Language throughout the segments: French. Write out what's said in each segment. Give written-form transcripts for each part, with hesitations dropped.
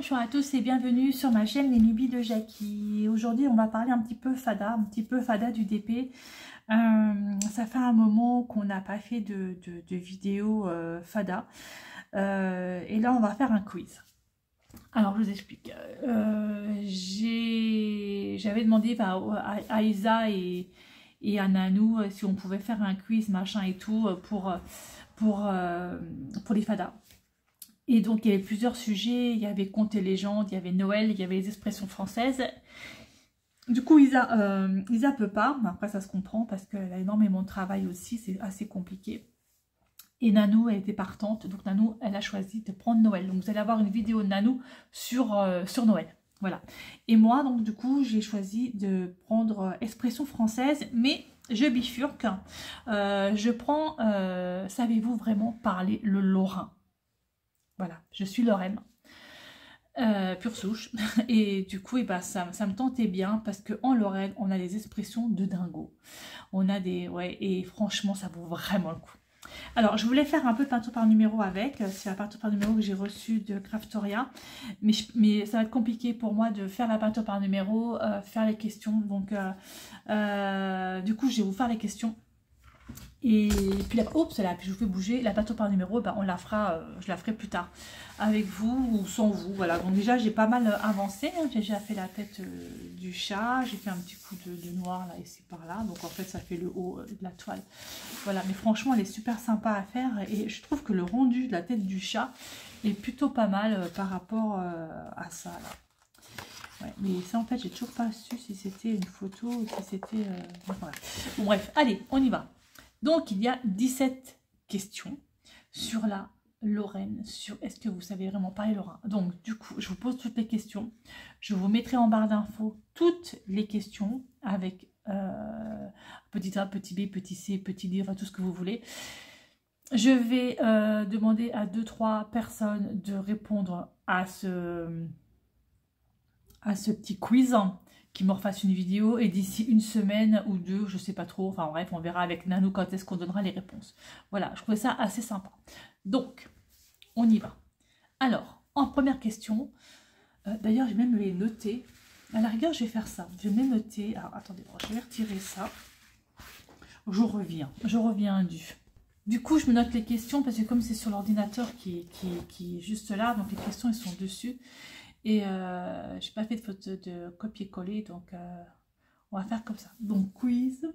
bonjour à tous et bienvenue sur ma chaîne Les Nubies de Jackie. Aujourd'hui on va parler un petit peu fada du DP. Ça fait un moment qu'on n'a pas fait de vidéo fada. Et là on va faire un quiz. Alors je vous explique. J'avais demandé à Isa et à Nanou si on pouvait faire un quiz machin et tout pour les fadas. Et donc, il y avait plusieurs sujets, il y avait contes et légendes, il y avait Noël, il y avait les expressions françaises. Du coup, Isa peut pas, mais après ça se comprend parce qu'elle a énormément de travail aussi, c'est assez compliqué. Et Nanou, elle était partante, donc Nanou, elle a choisi de prendre Noël. Donc, vous allez avoir une vidéo de Nanou sur Noël. Voilà. Et moi, donc du coup, j'ai choisi de prendre expression française, mais je bifurque. Je prends, savez-vous vraiment parler le lorrain? Voilà, je suis lorraine, pure souche. Et du coup, ça me tentait bien parce qu'en Lorraine, on a des expressions de dingo. On a des... Ouais, et franchement, ça vaut vraiment le coup. Alors, je voulais faire un peu de peinture par numéro avec. C'est la peinture par numéro que j'ai reçue de Craftoria. Mais ça va être compliqué pour moi de faire la peinture par numéro, faire les questions. Donc, du coup, je vais vous faire les questions. Et puis, puis je vous fais bouger la peinture par numéro, on la fera, je la ferai plus tard avec vous ou sans vous. Voilà, donc déjà j'ai pas mal avancé, hein. J'ai déjà fait la tête du chat, j'ai fait un petit coup de noir là ici par là, donc en fait ça fait le haut de la toile. Voilà, mais franchement elle est super sympa à faire et je trouve que le rendu de la tête du chat est plutôt pas mal par rapport à ça là. Ouais, mais ça en fait j'ai toujours pas su si c'était une photo ou si c'était... voilà. Bon bref, allez, on y va. Donc, il y a 17 questions sur la Lorraine, sur est-ce que vous savez vraiment parler lorrain. Donc, du coup, je vous pose toutes les questions. Je vous mettrai en barre d'infos toutes les questions avec petit A, petit B, petit C, petit D, enfin tout ce que vous voulez. Je vais demander à 2-3 personnes de répondre à ce petit quiz, qui me refasse une vidéo et d'ici une semaine ou deux, je sais pas trop, enfin bref, on verra avec Nanou quand est-ce qu'on donnera les réponses. Voilà, je trouvais ça assez sympa. Donc, on y va. Alors, en première question, d'ailleurs, je vais même les noter. À la rigueur, je vais faire ça. Je vais me les noter. Alors, attendez, je vais retirer ça. Je reviens Du coup, je me note les questions parce que comme c'est sur l'ordinateur qui est juste là, donc les questions, elles sont dessus. Et j'ai pas fait de photo de copier-coller, donc on va faire comme ça. Donc quiz,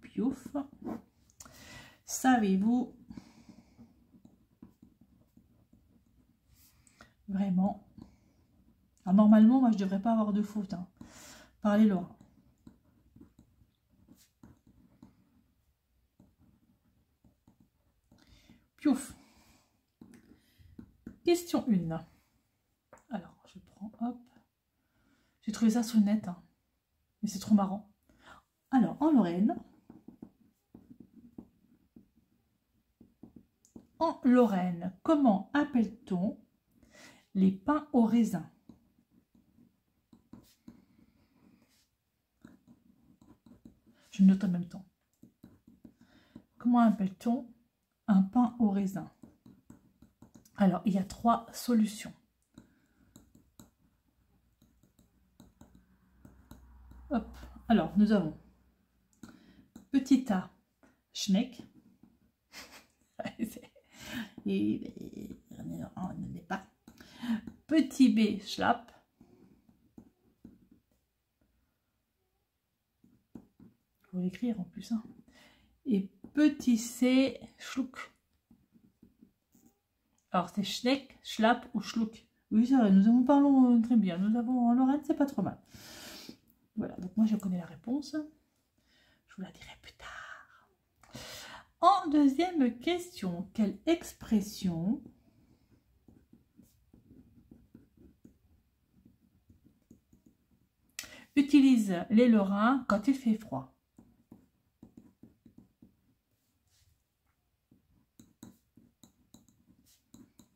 piouf. Savez-vous vraiment? Alors, normalement, moi je devrais pas avoir de faute. Hein. Parlez lorrain. Piouf. Question 1. Alors, je prends, hop. J'ai trouvé ça sur le net, hein. Mais c'est trop marrant. Alors, en Lorraine, comment appelle-t-on les pains au raisin? Je note en même temps. Comment appelle-t-on un pain au raisin? Alors, il y a 3 solutions. Hop. Alors, nous avons petit A, Schneck. Et on n'est pas. Petit B, Schlapp. Il faut l'écrire en plus. Hein. Et petit C, Schluck. Alors, c'est Schneck, Schlapp ou Schluck. Oui, c'est vrai, nous avons parlé très bien. Nous avons en Lorraine, c'est pas trop mal. Voilà, donc moi je connais la réponse. Je vous la dirai plus tard. En deuxième question, quelle expression utilise les Lorrains quand il fait froid?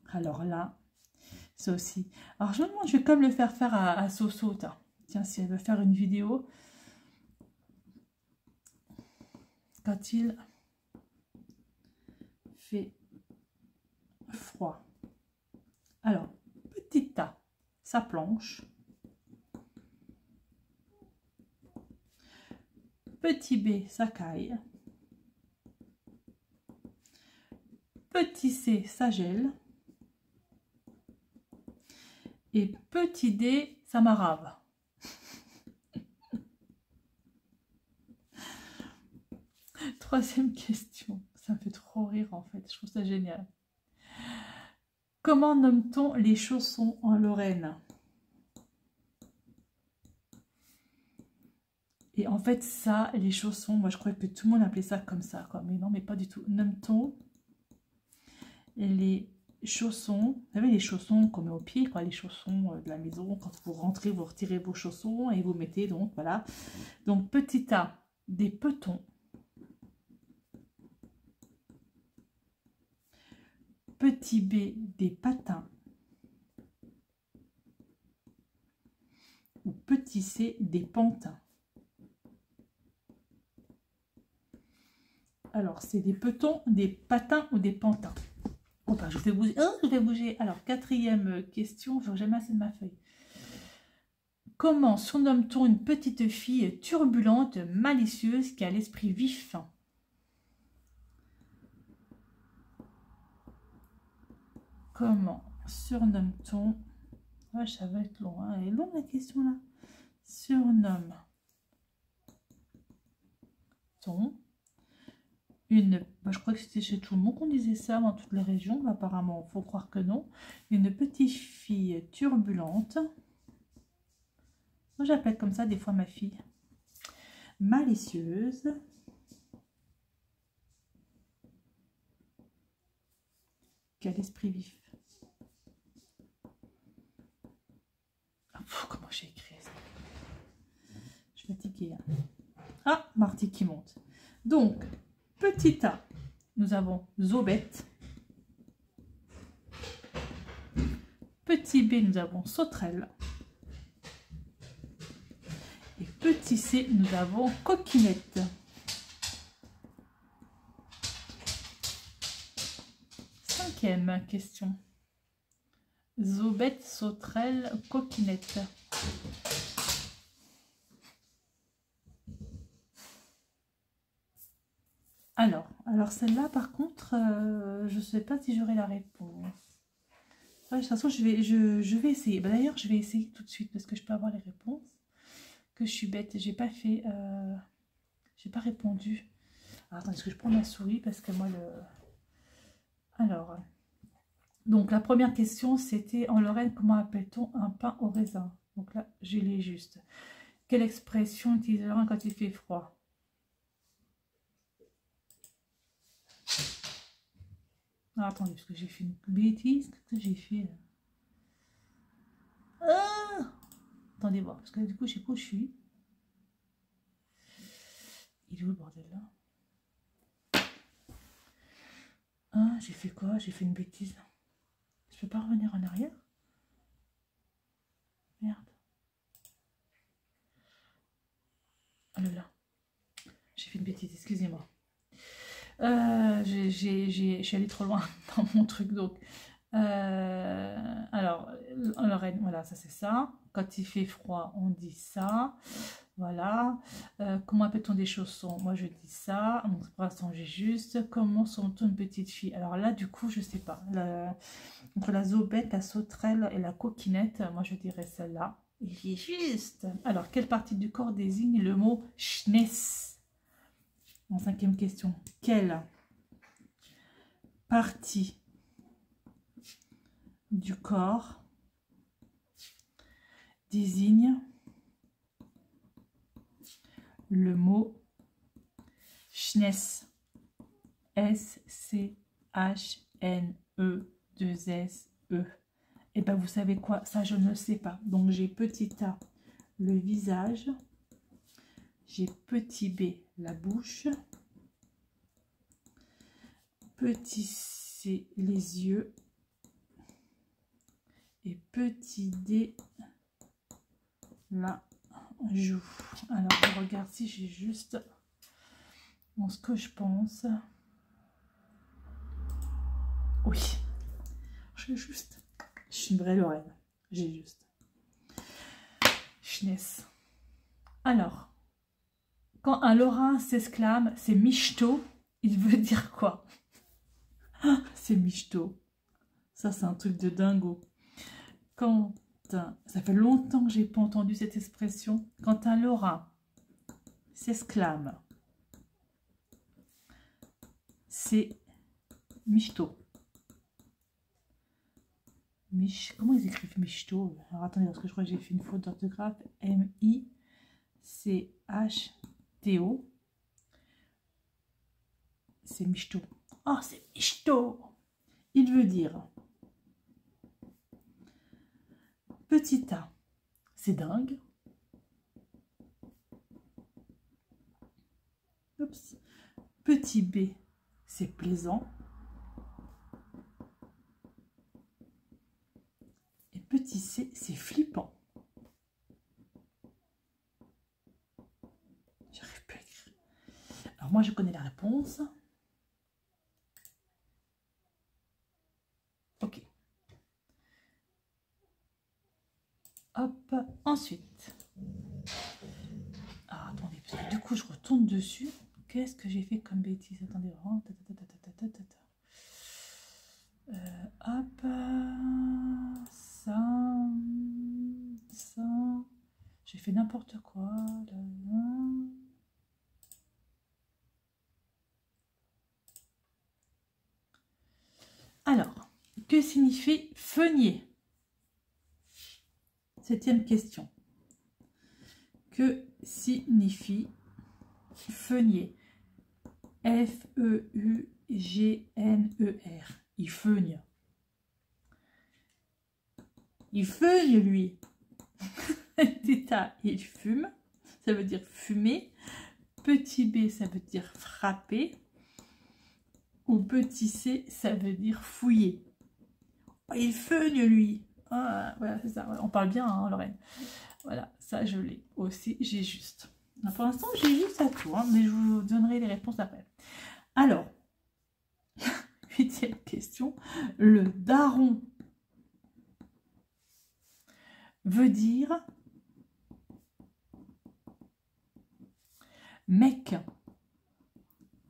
Alors là, ça aussi. Alors je me demande, je vais comme le faire à Soso. Tiens, si elle veut faire une vidéo. Quand il fait froid. Alors, petit A, sa planche. Petit B, sa caille. Petit C, sa gel. Et petit D, sa marave. Troisième question. Ça me fait trop rire en fait. Je trouve ça génial. Comment nomme-t-on les chaussons en Lorraine? Et en fait, ça, les chaussons, moi je croyais que tout le monde appelait ça comme ça, quoi. Mais non, mais pas du tout. Nomme-t-on les chaussons, vous savez, les chaussons qu'on met au pied, quoi, les chaussons de la maison, quand vous rentrez, vous retirez vos chaussons et vous mettez, donc voilà. Donc petit A, des petons. Petit B, des patins. Ou petit C, des pantins. Alors, c'est des petons, des patins ou des pantins. Enfin, je fais bouger. Oh, je vais bouger. Alors, quatrième question. Je n'aurai jamais assez de ma feuille. Comment surnomme-t-on une petite fille turbulente, malicieuse, qui a l'esprit vif? Comment surnomme-t-on... Ouais, ça va être long. Hein. Elle est longue la question là. Surnomme-t-on une... je crois que c'était chez tout le monde qu'on disait ça dans toutes les régions. Mais apparemment, il faut croire que non. Une petite fille turbulente. Moi, j'appelle comme ça des fois ma fille. Malicieuse. Qui a l'esprit vif. Oh, comment j'ai écrit ça? Je suis fatiguée. Hein. Ah, Marty qui monte. Donc, petit A, nous avons Zobette. Petit B, nous avons Sauterelle. Et petit C, nous avons Coquinette. Cinquième question. Zobette, Sauterelle, Coquinette. Alors celle-là, par contre, je ne sais pas si j'aurai la réponse. Ouais, de toute façon, je vais essayer. Bah, d'ailleurs, je vais essayer tout de suite parce que je peux avoir les réponses. Que je suis bête, j'ai pas fait, j'ai pas répondu. Alors, attendez, est-ce que je prends ma souris parce que moi Alors, donc la première question, c'était en Lorraine, comment appelle-t-on un pain au raisin? Donc là, je l'ai juste. Quelle expression utilise Lorraine quand il fait froid? Ah, attendez, parce que j'ai fait une bêtise. Qu'est-ce que j'ai fait? Ah, attendez voir, parce que du coup, je sais pas où je suis. Il est où le bordel là? Ah, j'ai fait quoi? J'ai fait une bêtise. Je peux pas revenir en arrière? Merde. Oh là là. J'ai fait une bêtise, excusez-moi. Je suis allée trop loin dans mon truc. Donc, alors, en Lorraine, voilà, ça c'est ça. Quand il fait froid, on dit ça. Voilà. Comment appelle-t-on des chaussons? Moi, je dis ça. Donc, pour l'instant, j'ai juste. Comment sont-on une petite fille? Alors là, du coup, je sais pas. Entre la Zobette, la Sauterelle et la Coquinette, moi, je dirais celle-là. Et j'ai juste. Alors, quelle partie du corps désigne le mot Schness? En cinquième question, quelle partie du corps désigne le mot Schness? S-C-H-N-E-2-S-E. Et bien, vous savez quoi? Ça, je ne sais pas. Donc, j'ai petit A, le visage. J'ai petit B, la bouche. Petit C, les yeux. Et petit D, la joue. Alors, je regarde si j'ai juste ce que je pense. Oui, j'ai juste. Je suis une vraie Lorraine. J'ai juste. Schness. Alors, quand un Lorrain s'exclame, c'est michto, il veut dire quoi? C'est michto. Ça, c'est un truc de dingo. Quand ça fait longtemps que j'ai pas entendu cette expression. Quand un Lorrain s'exclame, c'est michto. Comment ils écrivent michto? Alors attendez, parce que je crois que j'ai fait une faute d'orthographe. M-I-C-H-T-O. C'est michto. Oh, c'est michto. Il veut dire petit A, c'est dingue. Oups. Petit B, c'est plaisant. Et petit C, c'est flippant. J'arrive plus à écrire. Alors moi, je connais la réponse. Ok. Hop, ensuite. Ah, attendez, parce que du coup, je retourne dessus. Qu'est-ce que j'ai fait comme bêtise? Attendez, hop, ça, j'ai fait n'importe quoi. Alors, que signifie feunier? 7e question. Que signifie feunier? F-E-U-G-N-E-R. Il feugne. Il feugne, lui. Petit A, il fume. Ça veut dire fumer. Petit B, ça veut dire frapper. Ou petit C, ça veut dire fouiller. Il feugne, lui. Ah, voilà, c'est ça. On parle bien, hein, Lorraine. Voilà, ça, je l'ai aussi. J'ai juste. Pour l'instant, j'ai juste à tout, hein, mais je vous donnerai les réponses après. Alors, 8e question. Le daron veut dire mec.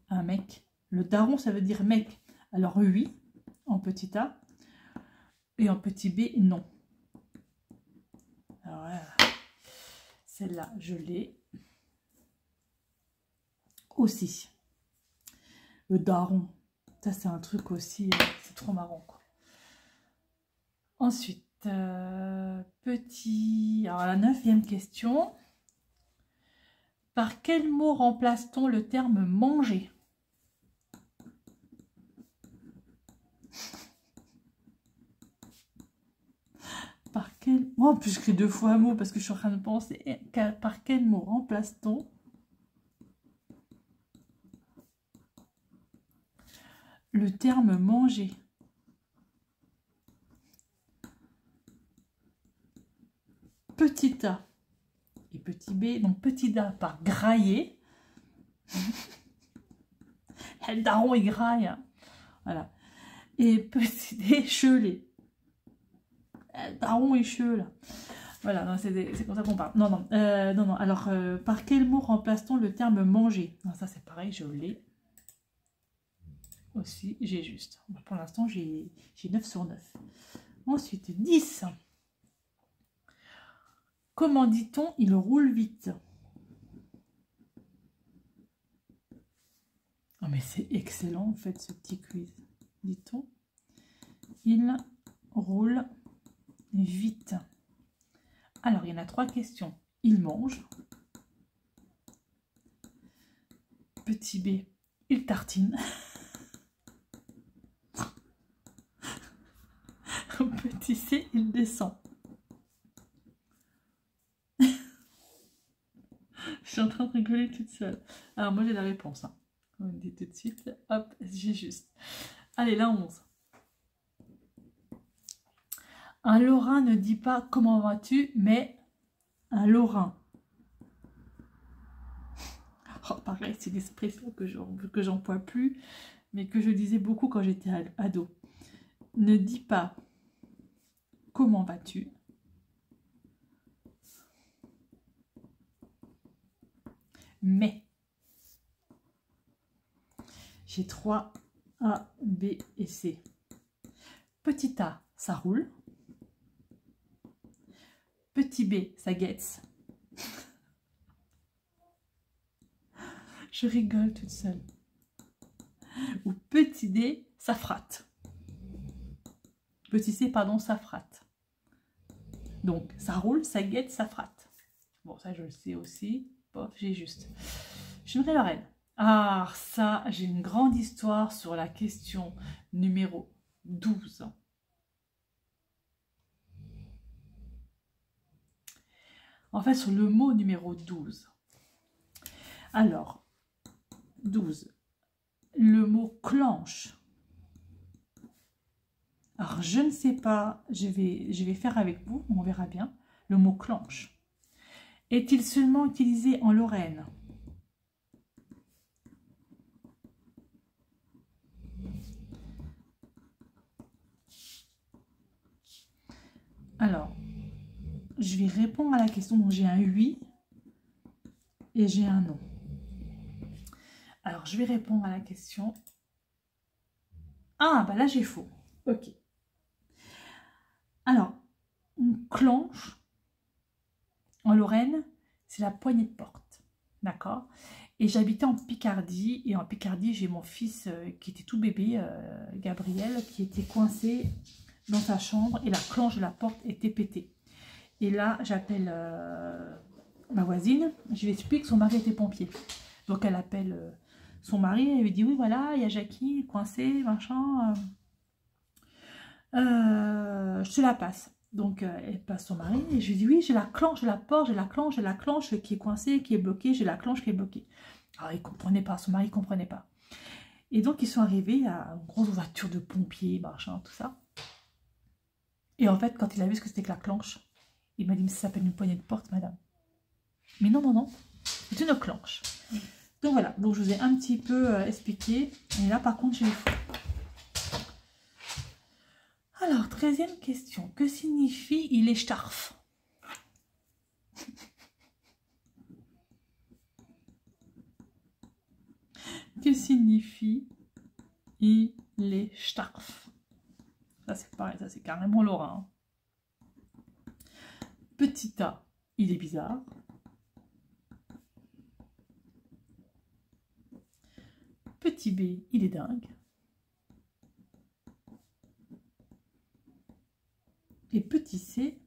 Un mec. Le daron, ça veut dire mec. Alors, oui, en petit A. Et en petit B, non. Alors, celle-là, je l'ai aussi. Le daron. Ça, c'est un truc aussi, c'est trop marrant, quoi. Ensuite, petit... Alors, la 9e question. Par quel mot remplace-t-on le terme manger? Par quel... Oh, en plus, j'écris 2 fois un mot parce que je suis en train de penser. Par quel mot remplace-t-on le terme manger? Petit A et petit B. Donc, petit A par grailler. Le daron, il graille. Voilà. Et petit D, cheler. Le daron, il cheule. Voilà, c'est comme ça qu'on parle. Non, non, non, non. Alors, par quel mot remplace-t-on le terme manger? Non, ça, c'est pareil, je l'ai. Aussi, j'ai juste. Pour l'instant, j'ai 9 sur 9. Ensuite, 10. Comment dit-on il roule vite? Oh, mais c'est excellent, en fait, ce petit quiz. Dit-on il roule vite. Alors, il y en a 3 questions. Il mange. Petit B, il tartine. Petit C, il descend. Je suis en train de rigoler toute seule. Alors, moi, j'ai la réponse. Hein. On dit tout de suite. Hop, j'ai juste. Allez, la 11. Un Lorrain ne dit pas comment vas-tu, mais un Lorrain. Oh, pareil, c'est l'expression que j'emploie plus, mais que je disais beaucoup quand j'étais ado. Ne dis pas comment vas-tu? Mais. J'ai 3 A, B et C. Petit A, ça roule. Petit B, ça guette. Je rigole toute seule. Ou petit D, ça fratte. Petit C, pardon, ça fratte. Donc, ça roule, ça guette, ça fratte. Bon, ça, je le sais aussi. Bof, j'ai juste. Je me Lorraine. Ah, ça, j'ai une grande histoire sur la question numéro 12. En fait, sur le mot numéro 12. Alors, 12. Le mot clenche. Alors, je ne sais pas, je vais faire avec vous, on verra bien. Le mot clenche. Est-il seulement utilisé en Lorraine? Alors, je vais répondre à la question. Donc, j'ai un oui et j'ai un non. Alors, je vais répondre à la question. Ah, bah là, j'ai faux. Ok. Alors, on clenche en Lorraine, c'est la poignée de porte. D'accord? Et j'habitais en Picardie. Et en Picardie, j'ai mon fils qui était tout bébé, Gabriel, qui était coincé dans sa chambre et la clenche de la porte était pétée. Et là, j'appelle ma voisine. Je lui explique que son mari était pompier. Donc, elle appelle son mari et lui dit, oui, voilà, il y a Jackie coincé, machin. Je te la passe. Donc, elle passe son mari et je lui dis, oui, j'ai la clenche de la porte, j'ai la clenche qui est coincée, qui est bloquée, j'ai la clenche qui est bloquée. Alors, il ne comprenait pas, son mari ne comprenait pas. Et donc, ils sont arrivés à une grosse voiture de pompiers, machin, tout ça. Et en fait, quand il a vu ce que c'était que la clenche, il m'a dit, mais ça s'appelle une poignée de porte, madame. Mais non, non, non, c'est une clenche. Donc voilà, donc je vous ai un petit peu expliqué. Et là, par contre, j'ai eu faux. Alors, 13e question. Que signifie il est starf? Que signifie il est starf? Ça, c'est pareil, ça, c'est carrément lorrain. Petit A, il est bizarre. Petit B, il est dingue. Et petit C,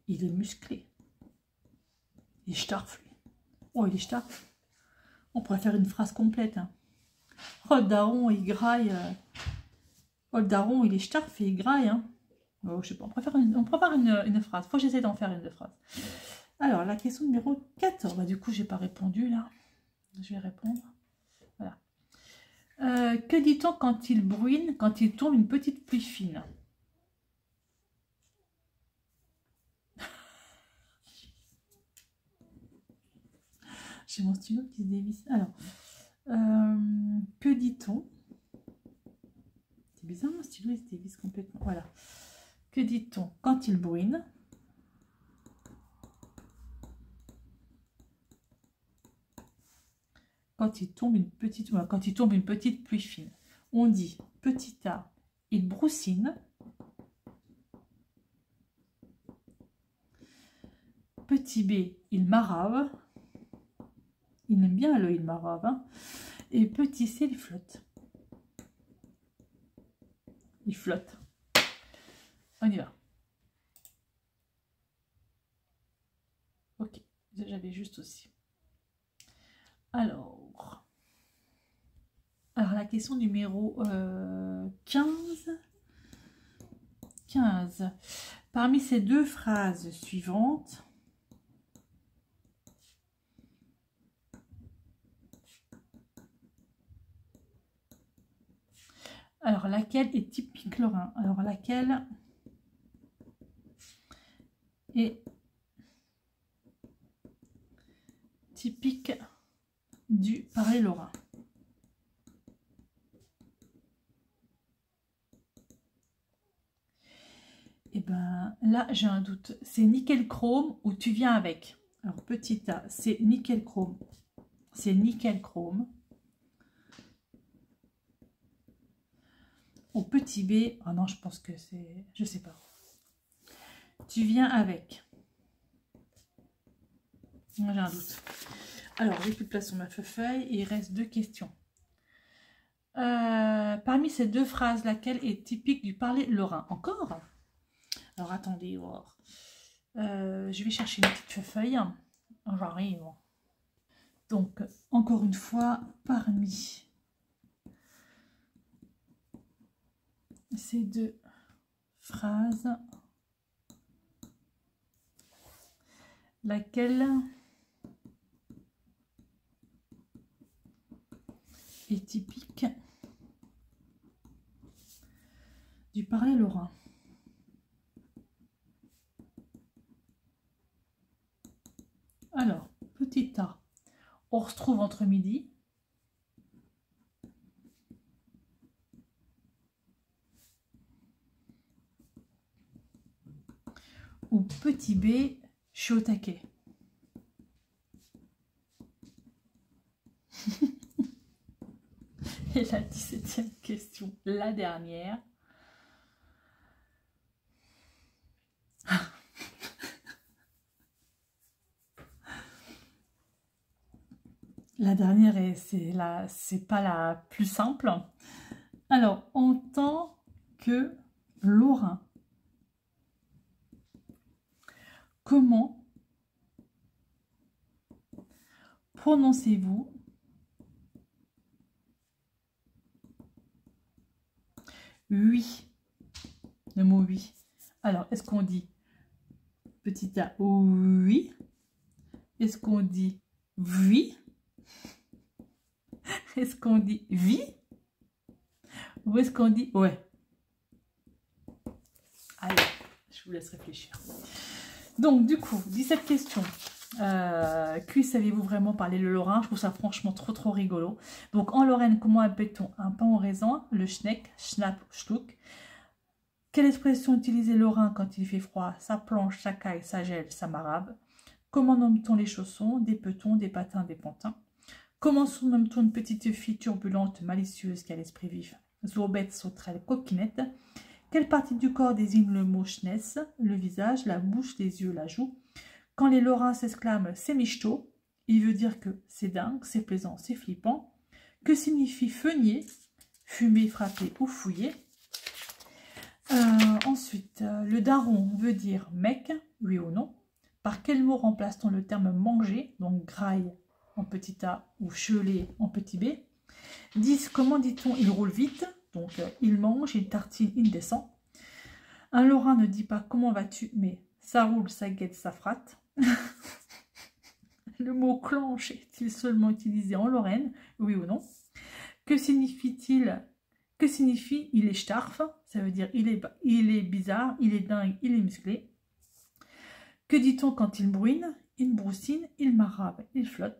il est musclé. Il est starf, lui. Oh, il est starf. On pourrait faire une phrase complète. Hein. Oh, le daron, il graille. Oh, le daron, il est starf et il graille. Hein. Oh, je sais pas, on pourrait faire une phrase. Faut que j'essaie d'en faire une phrase. Alors, la question numéro 14. Bah, du coup, j'ai pas répondu, là. Je vais répondre. Voilà. Que dit-on quand il bruine, quand il tombe une petite pluie fine? J'ai mon stylo qui se dévisse. Alors, que dit-on? C'est bizarre, mon stylo il se dévisse complètement. Voilà. Que dit-on quand il bruine? Quand il tombe une petite pluie fine. On dit petit A, il broussine. Petit B, il marave. Il aime bien le il marave. Hein. Et petit C, il flotte. Il flotte. On y va. Ok, j'avais juste aussi. Alors la question numéro 15. 15. Parmi ces deux phrases suivantes, alors laquelle est typique lorrain? Alors laquelle est typique du parler lorrain? Là, j'ai un doute. C'est nickel chrome ou tu viens avec? Alors, petit A, c'est nickel chrome. C'est nickel chrome. Au petit B, ah non, je pense que c'est... Je sais pas. Tu viens avec. Moi, j'ai un doute. Alors, j'ai plus de place sur ma feuille. Il reste 2 questions. Parmi ces 2 phrases, laquelle est typique du parler lorrain? Encore? Alors, attendez. Voir. Je vais chercher une petite feuille. J'arrive. Donc, encore une fois, parmi ces 2 phrases, laquelle est typique du parler lorrain? Alors, petit A, on se retrouve entre midi. Ou petit B, je suis au taquet. Et la 17e question, la dernière. La dernière, c'est pas la plus simple. Alors, en tant que lorrain, comment prononcez-vous oui? Le mot oui. Alors, est-ce qu'on dit petit a oui? Est-ce qu'on dit oui? Est-ce qu'on dit oui? Ou est-ce qu'on dit ouais? Allez, je vous laisse réfléchir. Donc, du coup, 17 questions. Qui savez-vous vraiment parler le lorrain? Je trouve ça franchement trop rigolo. Donc, en Lorraine, comment appelle-t-on un pain au raisin? Le schneck, schnapp, schluck. Quelle expression utiliser lorrain quand il fait froid? Ça planche, ça caille, ça gèle, ça marabe. Comment nomme-t-on les chaussons? Des petons, des patins, des pantins. Comment surnomme-t-on une petite fille turbulente, malicieuse, qui a l'esprit vif? Zourbette, sauterelle, coquinette. Quelle partie du corps désigne le mot schness? Le visage, la bouche, les yeux, la joue. Quand les lorrains s'exclament « c'est michto », il veut dire que c'est dingue, c'est plaisant, c'est flippant. Que signifie feugner? Fumer, frapper ou fouiller. Ensuite, le daron veut dire mec, oui ou non. Par quel mot remplace-t-on le terme manger? Donc graille en petit a ou chelet en petit b. 10. Comment dit-on il roule vite? Donc il mange, il tartine, il descend. Un lorrain ne dit pas comment vas-tu, mais ça roule, ça guette, ça fratte. Le mot clenche est-il seulement utilisé en Lorraine? Oui ou non? Que signifie-t-il? Que signifie il est starf? Ça veut dire il est bizarre, il est dingue, il est musclé. Que dit-on quand il bruine? Il broussine, il marabe, il flotte.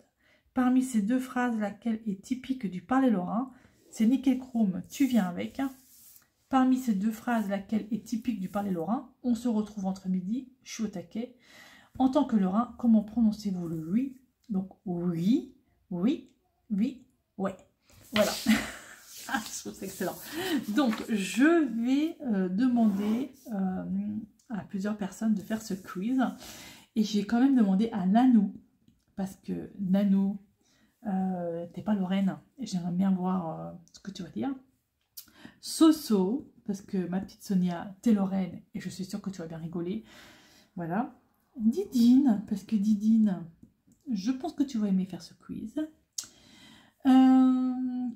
Parmi ces 2 phrases, laquelle est typique du parler lorrain? C'est nickel chrome, tu viens avec. Parmi ces 2 phrases, laquelle est typique du parler lorrain? On se retrouve entre midi, je suis au taquet. En tant que lorrain, comment prononcez-vous le oui? Donc oui, oui, oui, ouais. Voilà. Ah, je trouve ça excellent. Donc, je vais demander à plusieurs personnes de faire ce quiz. Et j'ai quand même demandé à Nanou, parce que Nanou, t'es pas Lorraine, et j'aimerais bien voir ce que tu vas dire. Soso, parce que ma petite Sonia, t'es Lorraine, et je suis sûre que tu vas bien rigoler. Voilà. Didine, parce que Didine, je pense que tu vas aimer faire ce quiz.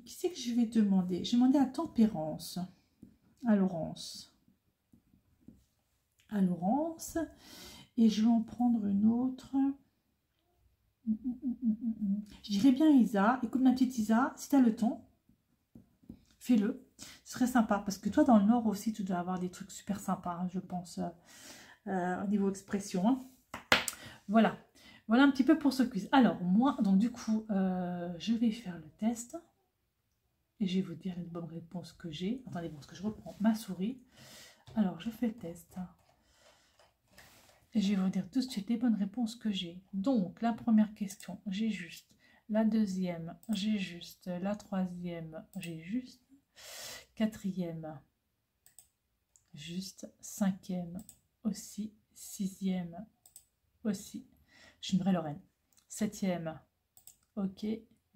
Qui c'est que je vais demander? Je vais demander à Tempérance, à Laurence. À Laurence. Et je vais en prendre une autre. Je dirais bien Isa. Écoute ma petite Isa, si tu as le temps, fais-le. Ce serait sympa, parce que toi dans le Nord aussi, tu dois avoir des trucs super sympas, hein, je pense, au niveau expression. Hein. Voilà. Voilà un petit peu pour ce quiz. Alors, moi, donc du coup, je vais faire le test. Et je vais vous dire les bonnes réponses que j'ai. Attendez, parce que je reprends ma souris. Alors, je fais le test. Et je vais vous dire tout de suite les bonnes réponses que j'ai. Donc, la première question, j'ai juste. La deuxième, j'ai juste. La troisième, j'ai juste. Quatrième, juste. Cinquième, aussi. Sixième, aussi. Je suis une vraie Lorraine. Septième, ok.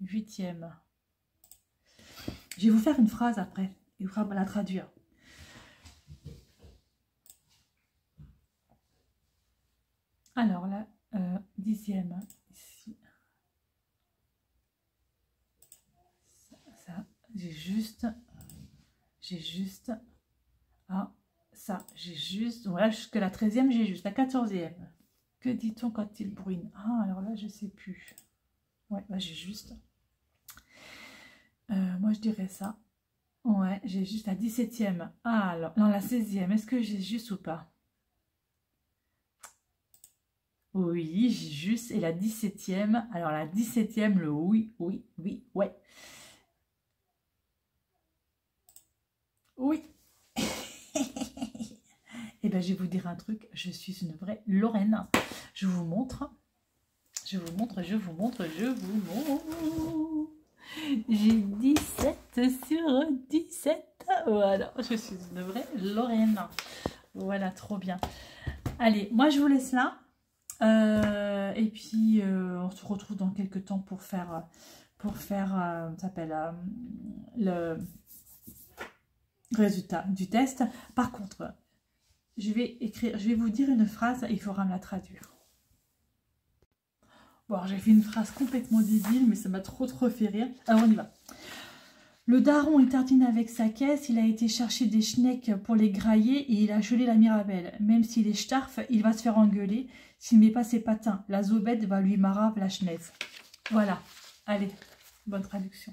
Huitième. Je vais vous faire une phrase après. Et vous la traduire. Alors là, dixième, ici. Ça, j'ai juste. Ah, ça, j'ai juste. Voilà, jusqu'à la 13e, j'ai juste. La 14e. Que dit-on quand il bruine? Ah, alors là, je sais plus. Ouais, bah, j'ai juste. Moi, je dirais ça. Ouais, j'ai juste la 17e. Ah, alors, non, la 16e. Est-ce que j'ai juste ou pas? Oui, j'ai juste. Et la 17e. Alors, la 17e, le oui, oui, oui, ouais. Oui. Et bien, je vais vous dire un truc. Je suis une vraie Lorraine. Je vous montre. Je vous montre. J'ai 17 sur 17. Voilà, je suis une vraie Lorraine. Voilà, trop bien. Allez, moi je vous laisse là. Et puis, on se retrouve dans quelques temps pour faire ça s'appelle le résultat du test. Par contre, je vais vous dire une phrase et il faudra me la traduire. Bon, j'ai fait une phrase complètement débile, mais ça m'a trop fait rire. Alors, on y va. Le daron est tartine avec sa caisse, il a été chercher des schnecks pour les grailler et il a gelé la Mirabelle. Même s'il est starf, il va se faire engueuler. S'il ne met pas ses patins, la zobette va lui marave la schnef. Voilà. Allez, bonne traduction.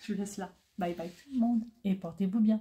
Je vous laisse là. Bye bye tout le monde et portez-vous bien.